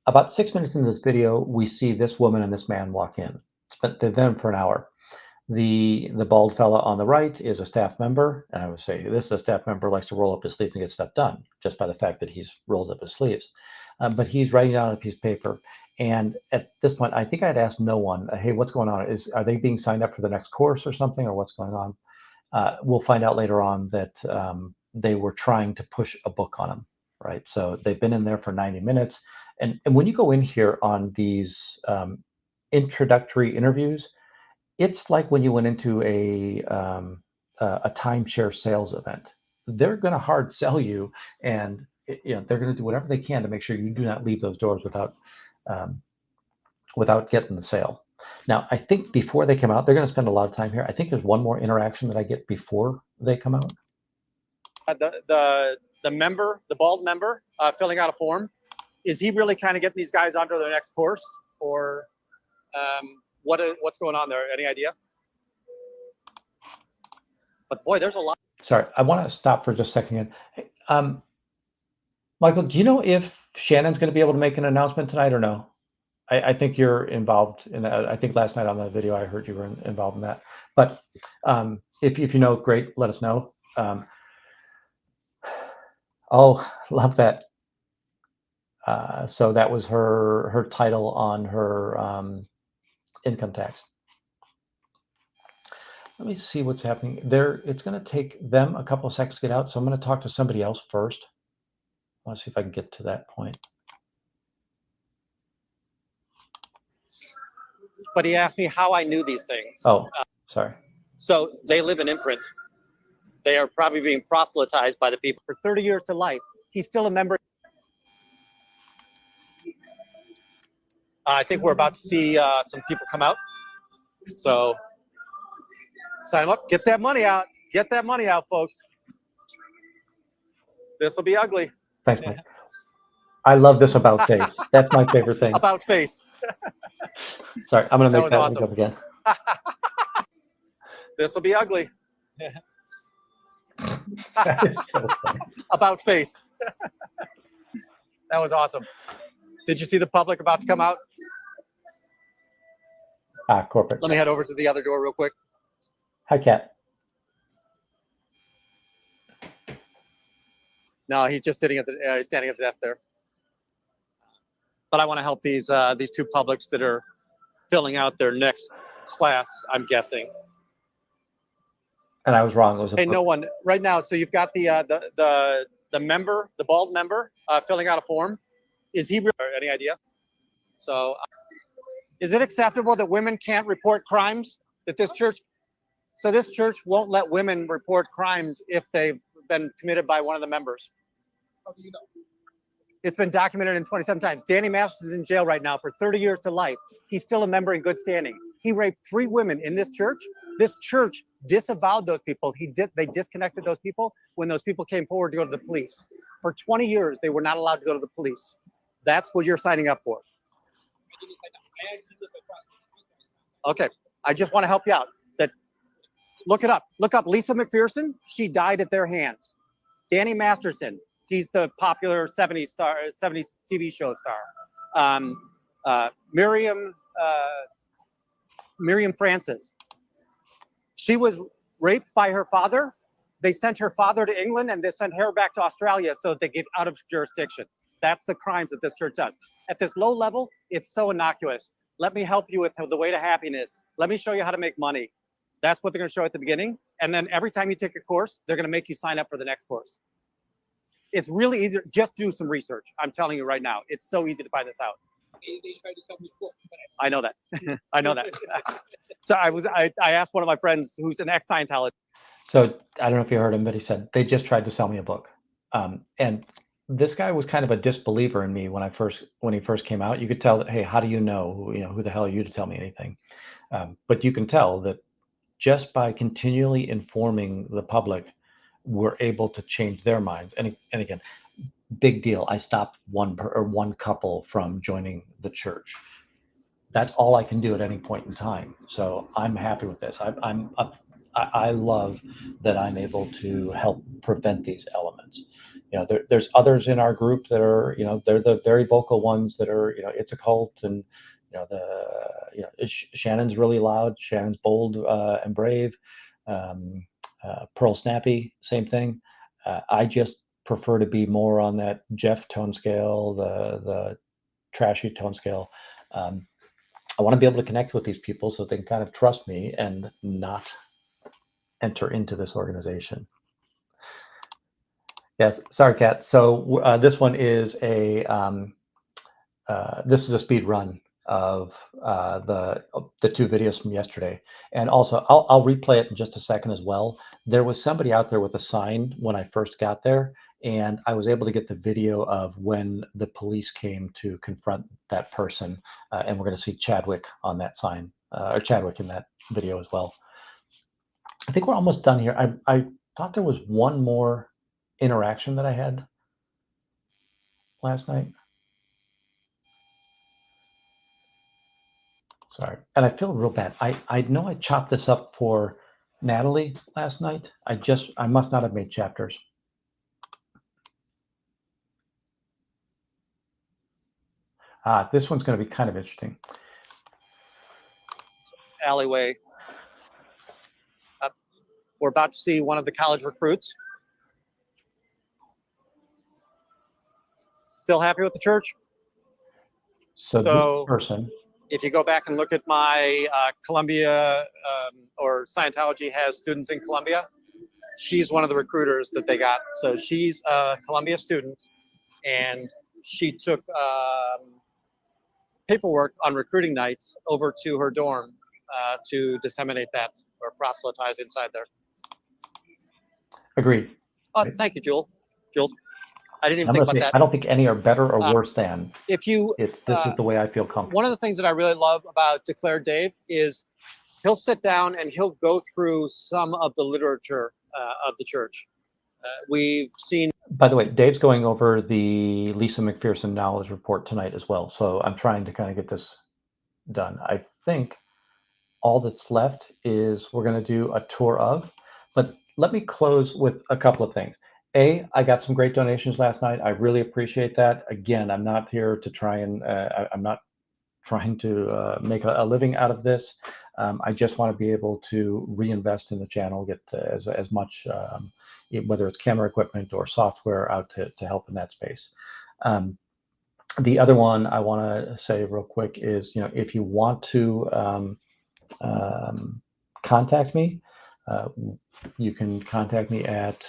S1: about 6 minutes into this video, we see this woman and this man walk in. They're there for an hour. The bald fella on the right is a staff member, and I would say this is a staff member likes to roll up his sleeves and get stuff done, just by the fact that he's rolled up his sleeves. But he's writing down on a piece of paper. And at this point, I think I'd asked no one, hey, what's going on? Are they being signed up for the next course or something, or what's going on? We'll find out later on that they were trying to push a book on him, right? So they've been in there for 90 minutes. And when you go in here on these introductory interviews, it's like when you went into a timeshare sales event. They're going to hard sell you, and they're going to do whatever they can to make sure you do not leave those doors without getting the sale. Now, I think before they come out, they're going to spend a lot of time here. I think there's one more interaction that I get before they come out.
S3: The member, the bald member, filling out a form, is he really kind of getting these guys onto their next course, or what's going on there? Any idea? But boy, there's a lot.
S1: Sorry, I want to stop for just a second. Hey, Michael, do you know if Shannon's going to be able to make an announcement tonight or no? I think you're involved in that. I think last night on the video I heard you were involved in that. But if you know, great, let us know. Oh, love that. So that was her title on her income tax. Let me see what's happening there. It's going to take them a couple of seconds to get out, so I'm going to talk to somebody else first. I want to see if I can get to that point.
S3: But he asked me how I knew these things.
S1: Oh, sorry.
S3: So they live in imprint. They are probably being proselytized by the people for 30 years to life. He's still a member. I think we're about to see some people come out. So sign them up. Get that money out. Get that money out, folks. This will be ugly.
S1: Thanks, Mike. I love this about face. That's my favorite thing.
S3: About face.
S1: Sorry, I'm going to make that
S3: awesome.
S1: up again.
S3: This will be ugly.
S1: That is so funny.
S3: About face. That was awesome. Did you see the public about to come out?
S1: Corporate.
S3: Let me head over to the other door real quick.
S1: Hi, Kat.
S3: No, he's just sitting at the he's standing at the desk there. But I want to help these two publics that are filling out their next class, I'm guessing.
S1: And I was wrong. It was a
S3: hey, no one right now. So you've got the member, the bald member, filling out a form. Is he? Any idea? So, is it acceptable that women can't report crimes? That this church, so this church won't let women report crimes if they've been committed by one of the members.
S6: How do you know?
S3: It's been documented in 27 times. Danny Masters is in jail right now for 30 years to life. He's still a member in good standing. He raped 3 women in this church. This church disavowed those people. They disconnected those people when those people came forward to go to the police. For 20 years, they were not allowed to go to the police. That's what you're signing up for. Okay, I just want to help you out. Look it up. Look up Lisa McPherson. She died at their hands. Danny Masterson. He's the popular 70s TV show star. Miriam Francis. She was raped by her father. They sent her father to England and they sent her back to Australia so they get out of jurisdiction. That's the crimes that this church does. At this low level, it's so innocuous. Let me help you with the way to happiness. Let me show you how to make money. That's what they're going to show at the beginning. And then every time you take a course, they're going to make you sign up for the next course. It's really easy. Just do some research. I'm telling you right now. It's so easy to find this out.
S6: They tried to sell me a book.
S3: I know that. I know that. So I asked one of my friends who's an ex-Scientologist.
S1: So I don't know if you heard him, but he said, they just tried to sell me a book. And this guy was kind of a disbeliever in me when he first came out. You could tell that, hey, how do you know? Who the hell are you to tell me anything? But you can tell that just by continually informing the public, we're able to change their minds. And again, big deal. I stopped one couple from joining the church that's all I can do at any point in time. So I'm happy with this. I love that I'm able to help prevent these elements. There's others in our group that are, they're the very vocal ones that are, it's a cult, and Shannon's really loud. Shannon's bold and brave. Pearl Snappy, same thing. I just prefer to be more on that Jeff tone scale, the trashy tone scale. I want to be able to connect with these people so they can kind of trust me and not enter into this organization. Yes, sorry, Kat. So this one is this is a speed run of the two videos from yesterday, and also I'll replay it in just a second as well. There was somebody out there with a sign when I first got there, and I was able to get the video of when the police came to confront that person, and we're going to see Chadwick on that sign, or Chadwick in that video as well. I think we're almost done here. I thought there was one more interaction that I had last night. Sorry. And I feel real bad. I know I chopped this up for Natalie last night. I must not have made chapters. This one's going to be kind of interesting.
S3: Alleyway. We're about to see one of the college recruits. Still happy with the church?
S1: So this person,
S3: if you go back and look at my Columbia or Scientology has students in Columbia, she's one of the recruiters that they got. So she's a Columbia student, and she took paperwork on recruiting nights over to her dorm to disseminate that or proselytize inside there.
S1: agreed.
S3: Oh, thank you, Jules. I didn't even think about that.
S1: I don't think any are better or worse than.
S3: This is
S1: the way I feel comfortable.
S3: One of the things that I really love about Declare Dave is he'll sit down and he'll go through some of the literature of the church. We've seen.
S1: By the way, Dave's going over the Lisa McPherson Knowledge Report tonight as well. So I'm trying to kind of get this done. I think all that's left is we're going to do a tour of, but let me close with a couple of things. I got some great donations last night. I really appreciate that. Again, I'm not here to try and I'm not trying to make a living out of this. I just want to be able to reinvest in the channel, get as much, whether it's camera equipment or software, out to help in that space. The other one I want to say real quick is, if you want to contact me, you can contact me at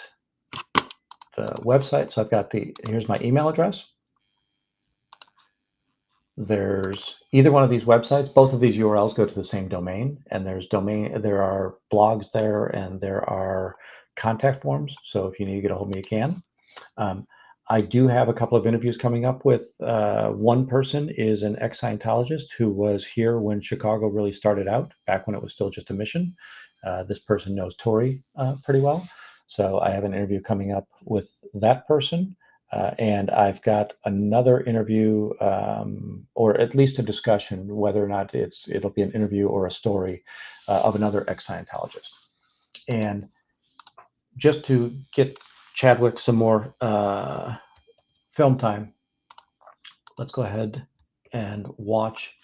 S1: the website. So I've got here's my email address. There's either one of these websites. Both of these URLs go to the same domain, and there are blogs there, and there are contact forms. So if you need to get a hold of me, you can. I do have a couple of interviews coming up with one person is an ex-Scientologist who was here when Chicago really started out, back when it was still just a mission. This person knows Tori pretty well. So I have an interview coming up with that person. And I've got another interview, or at least a discussion, whether or not it'll be an interview or a story of another ex-Scientologist. And just to get Chadwick some more film time, let's go ahead and watch.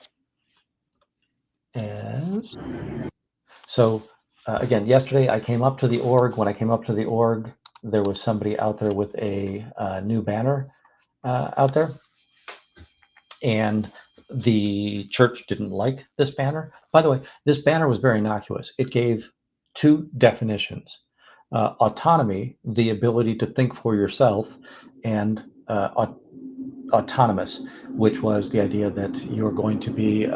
S1: So again, yesterday I came up to the org. When I came up to the org, there was somebody out there with a new banner out there, and the church didn't like this banner. By the way, this banner was very innocuous. It gave two definitions: autonomy, the ability to think for yourself, and autonomous, which was the idea that you're going to be.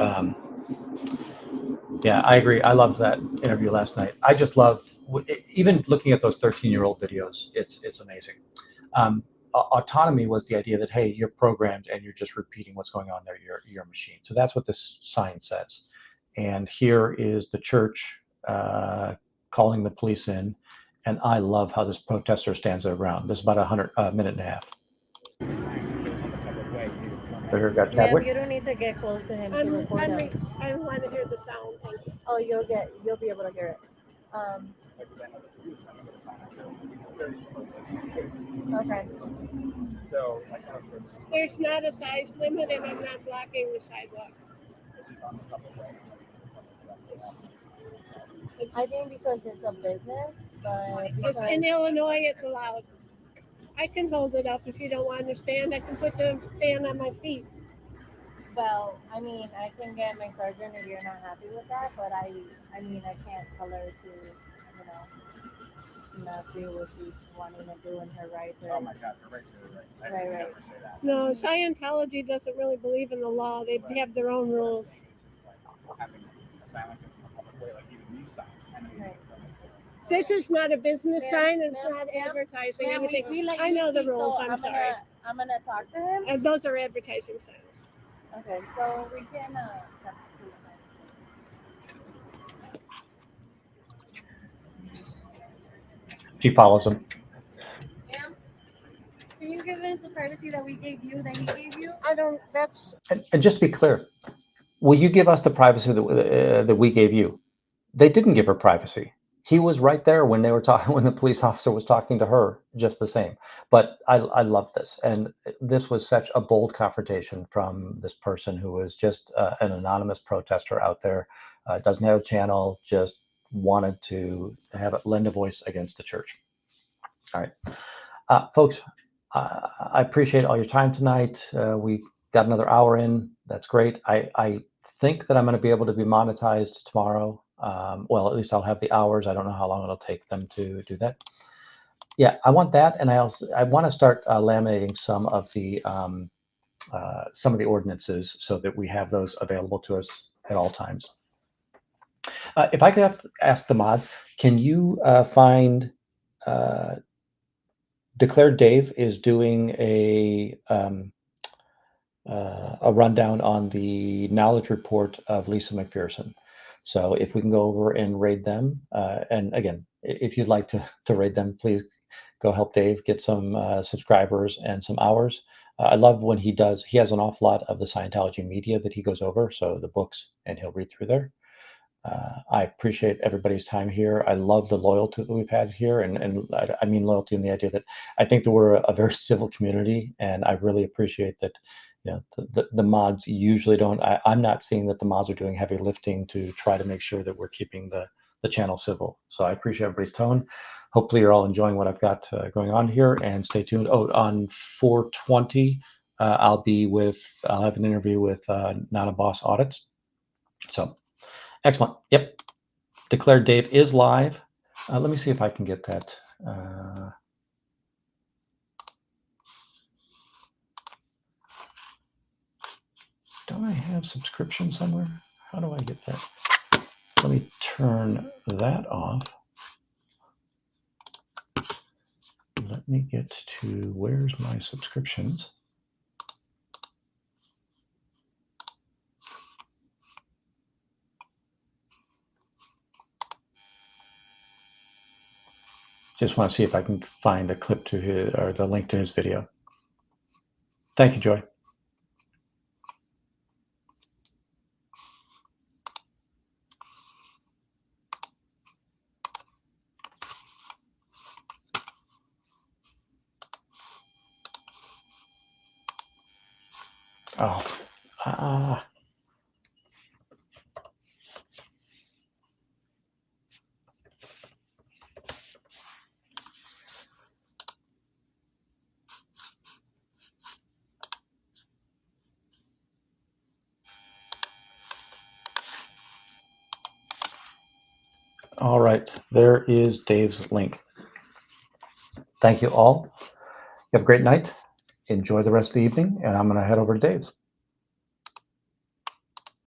S1: Yeah, I agree. I loved that interview last night. I just love, even looking at those 13-year-old videos, it's amazing. Autonomy was the idea that, hey, you're programmed and you're just repeating what's going on there. You're a machine. So that's what this sign says. And here is the church calling the police in. And I love how this protester stands their ground. This is about a minute and a half.
S6: On the public way, you need to come
S1: There got
S4: Ma'am,
S1: Chadwick.
S4: you don't need to get close to him to record him.
S5: I want to hear the sound. Thank you.
S4: Oh, you'll be able to hear it.
S6: Because I know the police, I know the silent very similar.
S4: Okay.
S6: So I kind of put
S5: There's not a size limit, and I'm not blocking the sidewalk.
S6: this is on the public way.
S4: I think because it's a business, but because
S5: In Illinois, it's allowed. I can hold it up if you don't want to stand. I can stand on my feet.
S4: well, I mean, I can get my sergeant if you're not happy with that, but I mean, I can't tell her to, not do what she's wanting to do in her rights.
S6: Oh my God, you're right, you're right. I
S4: Right,
S6: would
S4: right.
S6: never say that.
S5: No, Scientology doesn't really believe in the law. They have their own rules.
S6: Having a sign like this in the public way, like even these signs. I know you
S4: Right.
S6: make them.
S5: This is not a business
S4: Ma'am,
S5: sign. It's
S4: ma'am,
S5: not
S4: ma'am,
S5: advertising
S4: Ma'am,
S5: anything.
S4: we let
S5: I
S4: you
S5: know the
S4: speak,
S5: rules.
S4: so
S5: I'm sorry.
S4: I'm gonna talk to him.
S5: And those are advertising signs.
S4: Okay, so we can step to the
S1: She follows him.
S4: side. Ma'am, can you give us the privacy that we gave you, that he gave you?
S5: I don't. That's
S1: And just to be clear, will you give us the privacy that we gave you? They didn't give her privacy. He was right there when they were talking, when the police officer was talking to her, just the same. But I love this, and this was such a bold confrontation from this person who was just an anonymous protester out there, doesn't have a channel, just wanted to lend a voice against the church. All right, folks, I appreciate all your time tonight. We got another hour in. That's great. I think that I'm going to be able to be monetized tomorrow. Well, at least I'll have the hours. I don't know how long it'll take them to do that. Yeah, I want that, and I want to start laminating some of the ordinances so that we have those available to us at all times. If I could ask the mods, can you find Declared Dave is doing a rundown on the knowledge report of Lisa McPherson. So if we can go over and raid them, and again, if you'd like to raid them, please go help Dave get some subscribers and some hours. I love when he does. He has an awful lot of the Scientology media that he goes over, so the books, and he'll read through there. I appreciate everybody's time here. I love the loyalty that we've had here, and I mean loyalty in the idea that I think that we're a very civil community, and I really appreciate that. The mods usually don't. I'm not seeing that the mods are doing heavy lifting to try to make sure that we're keeping the channel civil. So I appreciate everybody's tone. Hopefully you're all enjoying what I've got going on here, and stay tuned. Oh, on 4/20, I'll have an interview with Not a Boss Audits. So. Excellent. Yep. Declared Dave is live. Let me see if I can get that. Don't I have subscription somewhere? How do I get that? Let me turn that off. Let me get to where's my subscriptions. Just want to see if I can find a clip to his, or the link to his video. Thank you, Joy. Oh, all right. There is Dave's link. Thank you all. You have a great night. Enjoy the rest of the evening, and I'm going to head over to Dave's.